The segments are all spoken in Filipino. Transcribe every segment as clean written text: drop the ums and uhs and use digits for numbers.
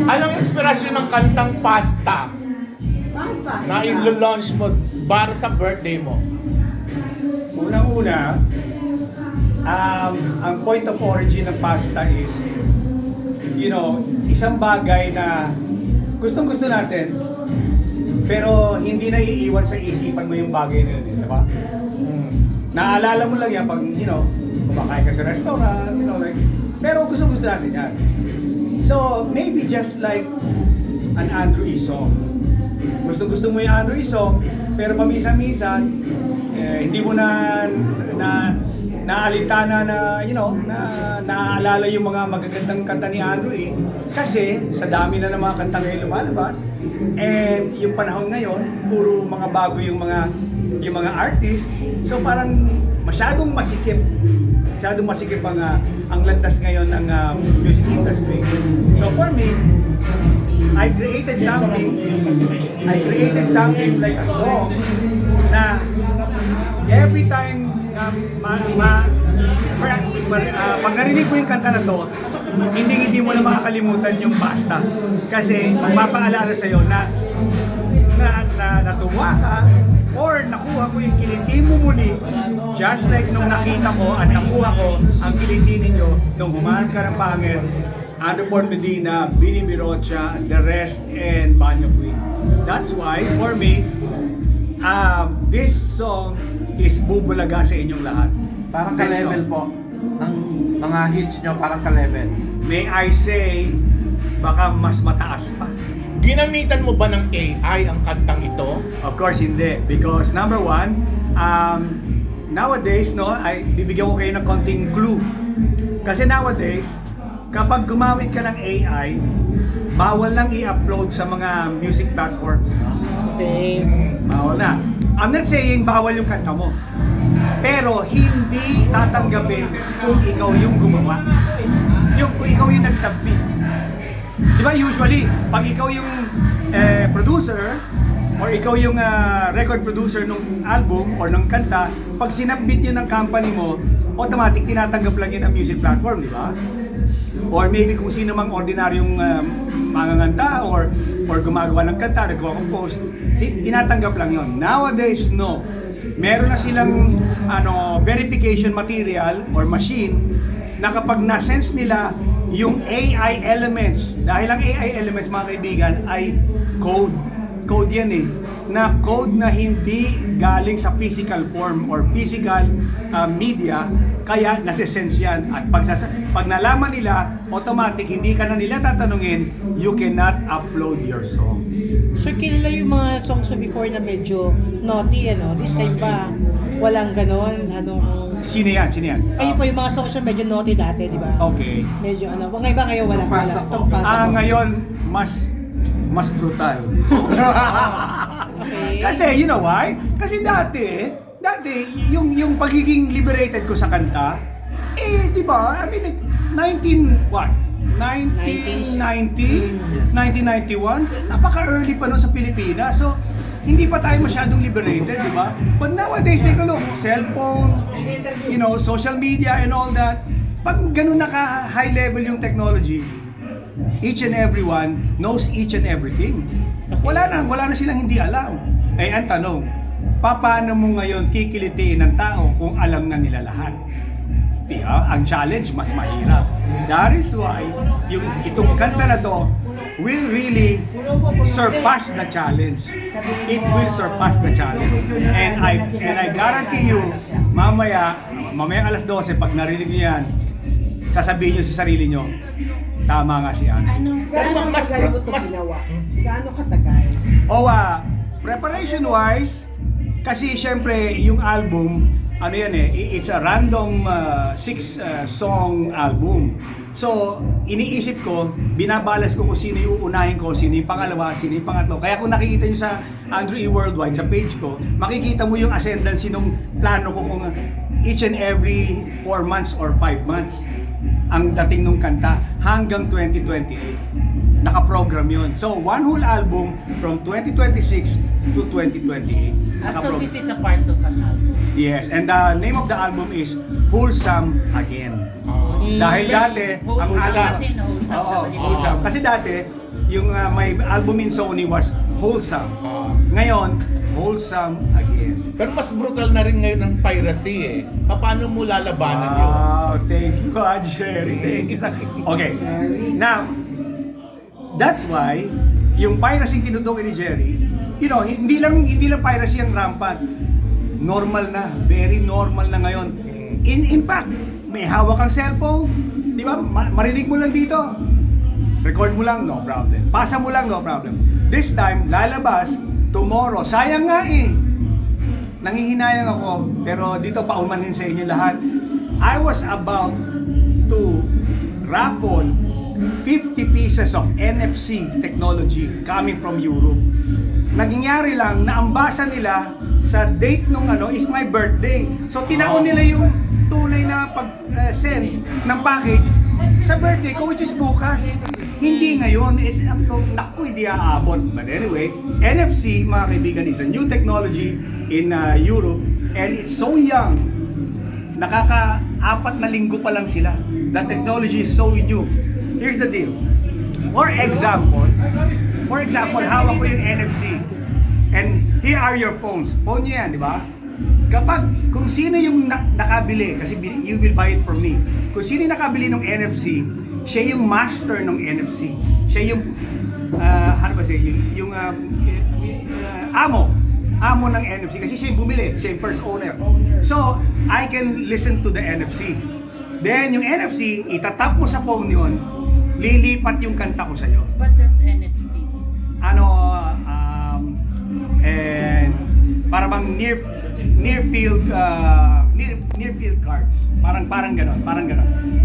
Anong inspirasyon ng kantang Pasta Bakit ba? na i-launch mo para sa birthday mo? Unang-una, ang point of origin ng pasta is, isang bagay na gustong-gusto natin, pero hindi na iiwan sa isipan mo yung bagay na yun, di ba? Naalala mo lang yan pag, kumakain ka sa restaurant, like, pero gusto-gusto natin yan. So, maybe just like an Andrew E. song. Gusto mo yung Andrew E. song, pero paminsan-minsan, hindi mo naalitana na, na naaalala yung mga magagandang kanta ni Andrew E. Kasi sa dami na ng mga kanta ngayon lumalabas, and yung panahon ngayon, puro mga bago yung mga artist. So parang masyadong masikip ang landas ngayon ng music industry. So for me, I created something like a song na every time pag narinig mo yung kanta na to, hindi mo na makakalimutan yung pasta. Kasi magpapaalala sa'yo na natuwa ka or nakuha mo yung kiliti mo muli, just like nung nakita ko at nakuha ko ang kiliti ninyo nung humanap ka ng pangit, Andrew Medina, Bini Birocha, The Rest, and Banyo Queen. That's why, for me, this song is bubulaga sa inyong lahat. Parang This ka-level song. po ng mga hits nyo, parang ka-level. May I say, baka mas mataas pa. Ginamitan mo ba ng AI ang kantang ito? Of course, hindi. Because number one, nowadays, ay bibigyan ko kayo ng konting clue. Kasi nowadays, kapag gumamit ka ng AI, bawal lang i-upload sa mga music platform. Okay. Bawal na. I'm not saying bawal yung kanta mo. Pero hindi tatanggapin kung ikaw yung gumawa. Kung ikaw yung nag-submit. Di ba usually, pag ikaw yung producer, or ikaw yung record producer ng album or ng kanta, pag sinubmit yun ng company mo, automatic tinatanggap lang yun ang music platform, di ba? Or maybe kung sino mang ordinaryong manganganta or gumagawa ng kanta, nagko-compose, tinatanggap lang yun. Nowadays, no. Meron na silang verification material or machine na kapag na-sense nila yung AI elements, dahil ang AI elements, mga kaibigan, ay code. Code yan na code na hindi galing sa physical form or physical media, kaya nasa-sense yan. At pag nalaman nila, automatic, hindi ka na nila tatanungin, you cannot upload your song. So, kilala yung mga songs na before na medyo naughty, This time ba, walang ganon, Sino yan? Kayo po yung mga songs na medyo naughty dati, di ba? Okay. Medyo Ngayon ba kayo wala? Itong pasta po. Ngayon, mas brutal. Okay. Kasi, you know why? Kasi dati, yung pagiging liberated ko sa kanta, di ba? I mean, 1991, napaka-early pa nun sa Pilipinas. So, hindi pa tayo masyadong liberated, di ba? But nowadays, take a look, cellphone, social media and all that. Pag ganun naka-high level yung technology, each and everyone knows each and everything. Wala na silang hindi alam. Ang tanong, paano mo ngayon kikilitiin ng tao kung alam na nila lahat? Diba? Ang challenge mas mahirap. That is why itong kanta na to will really surpass the challenge. It will surpass the challenge. And I guarantee you, mamaya alas 12 pag narinig niyo yan, sasabihin niyo sa sarili niyo, tama nga si Ann. Gaano katagal mo ito ginawa? Gaano katagal? Preparation-wise, kasi syempre yung album, it's a random 6-song album. So, iniisip ko, binabalance ko kung sino yung uunahin ko, sino yung pangalawa, sino yung pangatlo. Kaya kung nakikita nyo sa Andrew E. Worldwide, sa page ko, makikita mo yung ascendancy nung plano ko kung each and every 4 months or 5 months ang dating nung kanta hanggang 2028. Naka-program yun. So, one whole album from 2026 to 2028. So this is a part of an album? Yes, and the name of the album is Wholesome Again. Dahil dati, ang Wholesome album... as in wholesome. Oo, wholesome. Kasi dati, yung may album in Sony was Wholesome. Ah. Ngayon, Wholesome again. Pero mas brutal na rin ngayon ang piracy eh. Paano mo lalabanan yun? Wow, thank you, Jerry. Thank you. Okay, now, that's why, yung piracy tinutukoy ni Jerry, you know, hindi lang piracy ang rampant. Normal na, very normal na ngayon. In fact, may hawak kang cellphone, di ba? Marinig mo lang dito. Record mo lang, no problem. Pasa mo lang, no problem. This time, lalabas, tomorrow. Sayang nga eh. Nangihinayang ako, pero dito paumanhin sa inyo lahat. I was about to raffle 50 pieces of NFC technology coming from Europe. Nangyari lang na ang basa nila sa date nung is my birthday. So tinaon nila yung tunay na pag-send ng package sa birthday ko, which is bukas. Hindi ngayon. Naku, hindi aabot. But anyway, NFC, mga kaibigan, is a new technology in Europe, and it's so young. Nakaka-4 na linggo pa lang sila. The technology is so new. Here's the deal. For example, hawak ko yung NFC. And here are your phones. Phone niyo yan, di ba? Kung sino yung nakabili, kasi you will buy it from me. Kung sino yung nakabili ng NFC, siya yung master ng NFC. Siya yung, amo ng NFC. Kasi siya yung bumili, siya yung first owner. So, I can listen to the NFC. Then, yung NFC, itatap mo sa phone yun, lilipat yung kanta ko sa'yo. What does NFC? And para bang near field cards. Parang ganon.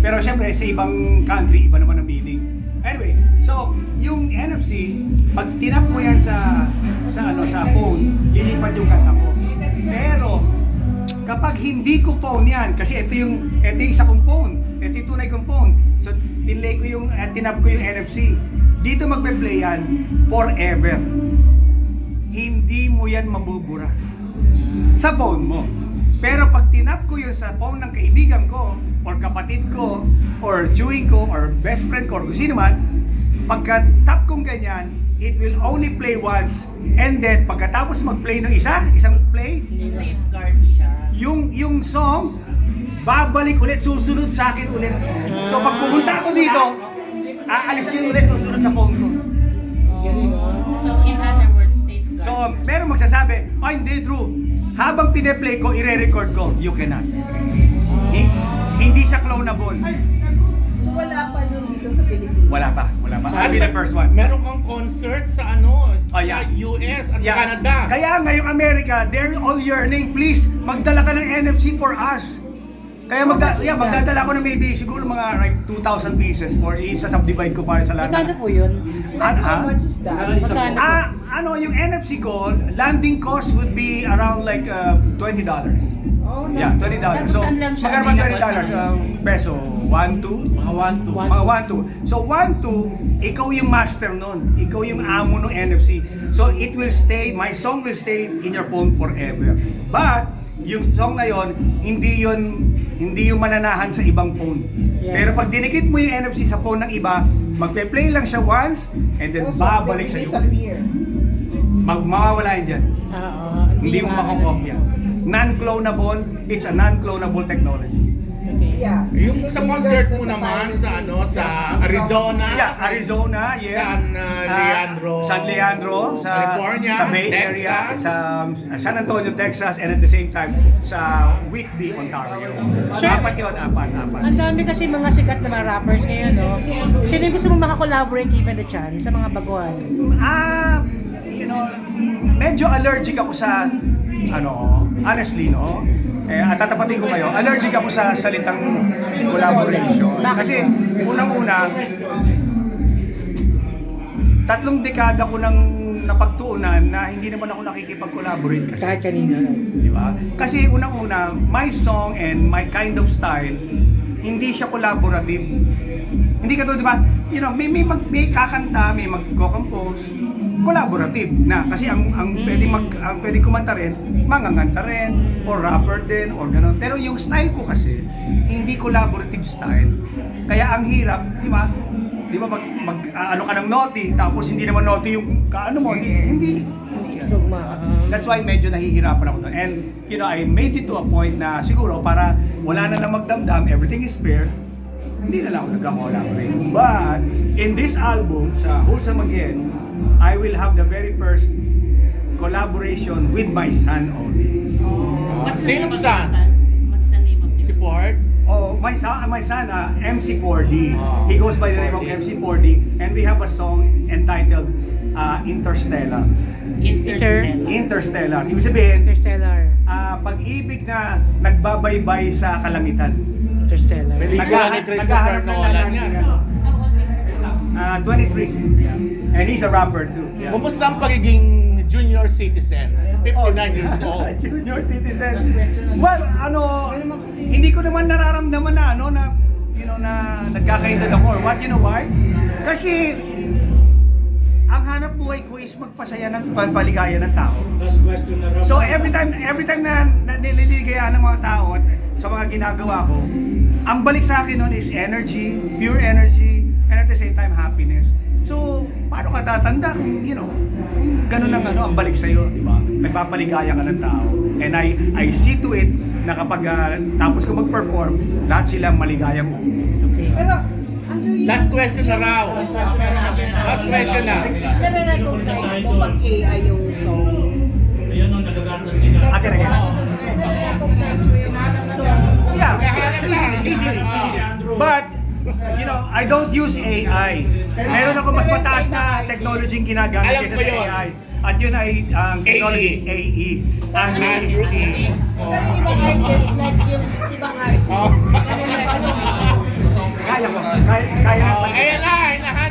Pero syempre sa ibang country iba naman ang meaning. Anyway, so yung NFC, pag tinap mo yan sa phone, lilipat yung kanta ko. Pero kapag hindi ko phone yan, kasi ito yung isa kong phone, ito yung tunay kong phone. So tinap ko yung NFC. Dito magpe-play yan forever. Hindi mo yan mabubura sa phone mo. Pero pag tinap ko yun sa phone ng kaibigan ko, or kapatid ko, or chewing ko, or best friend ko, or kung sino man, pagka tap kong ganyan, it will only play once, and then pagkatapos mag-play ng isang play, Safeguard siya. yung song, babalik ulit, susunod sa akin ulit. So pag pumunta ako dito, aalis yun ulit, susunod sa phone ko. So in other words, safeguard. So, pero magsasabi, hindi true. Habang pine-play ko, ire-record ko, you cannot. Hindi siya clonable. So wala pa nun dito sa Pilipinas? Wala pa. I'll be the first one. Meron kang concert sa yeah. sa US at Yeah. Canada. Kaya ngayong America, they're all yearning, please, magdala ka ng NFC for us. Kaya magdadala ko na maybe siguro mga like 2,000 pieces for isa-subdivide ko para sa lahat. Magkano po yun? Like how much is that? Magkano po? Yung NFC ko, landing cost would be around like $20. Oh, no. Yeah, $20. Tapos So, saan lang siya magkano ba available $20? sa Peso, 1, 2? Mga 1-2. Mga 1, 2. So 1, 2, ikaw yung master nun. Ikaw yung amo ng NFC. So it will stay, my song will stay in your phone forever. But, yung song na yon, hindi yung mananahan sa ibang phone. Yeah. Pero pag dinikit mo yung NFC sa phone ng iba, magpe-play lang siya once, and then Also, babalik they sa iyo. disappear. Mawawala yan dyan. Hindi mo makakopya. Non-clonable, it's a non-clonable technology. Okay. Yeah. Yung So, sa concert safeguard mo sa naman piracy. sa Arizona. Yeah, Arizona, yes. San Leandro, sa California, sa Bay Texas. Area, sa San Antonio, Texas, and at the same time sa Whitby, Ontario. Sure. Apat yun, apat. Ang dami kasi mga sikat na mga rappers ngayon, no? Sino yung gusto mong makakollaborate given the chance sa mga baguhan? Medyo allergic ako sa, honestly, no? At tatapatin ko kayo, allergic ako sa salitang collaboration. Bakit? Kasi, unang-una, 3 dekada ko nang napagtuunan na hindi naman ako nakikipag-collaborate kasi. Kahit kanina. Di ba? Kasi unang-una, my song and my kind of style, hindi siya collaborative. Hindi ka to, di ba? May kakanta, may magko-compose, collaborative na. Kasi ang pwede kumanta rin, manganganta rin, or rapper din, or gano'n. Pero yung style ko kasi, hindi collaborative style. Kaya ang hirap, di ba? di ba ano ka ng naughty, tapos hindi naman naughty yung kaano mo, hindi. yan. Dogma. That's why medyo nahihirapan ako doon. And, you know, I made it to a point na siguro para wala na magdamdam, everything is fair, hindi na lang ako nagka-collaborate. But, in this album, sa Wholesome Again, I will have the very first collaboration with my son only. What's the name of your Sinsan. son? What's the name of your Si Ford? Oh, my son, MC4D. Oh, He goes by the name of 4D. MC4D, and we have a song entitled Interstellar. Interstellar. Interstellar. Ibig sabihin, Interstellar. pag-ibig na nagbabaybay sa kalangitan. Interstellar. Pelikula ni Christopher Naghahanap ng Nolan lalaki. yan. How old is 23. And he's a rapper too. Yeah. Kumusta ang pagiging junior citizen? 59 years old. Junior citizen. Well, hindi ko naman nararamdaman na na nagkakaedad ako or what, you know why? Kasi ang hanap buhay ko is magpasaya ng paligaya ng tao. So every time na nililigayahan ng mga tao at sa mga ginagawa ko, ang balik sa akin nun is energy, pure energy, and at the same time happiness. So, paano ka tatanda kung, kung ganun ang balik sa'yo, di ba? Nagpapaligaya ka ng tao. And I see to it na kapag tapos ko mag-perform, lahat sila maligayang mo. Pero, Andrew, Last question na raw. Last question na. nare-recognize mo pag AI yung song. Again. Nare-recognize mo yung song. Yeah. Nahanap lang. Easily. Ah. But, I don't use AI. Meron ako mas mataas na technology yung ginagamit Alam kaysa ko sa yun. AI. At yun ay technology AE. Andrew E. Pero ibang artist, like yung ibang artist, Oh. nare-recognize mo. Kaya ko. Kaya. Oh, ayan na.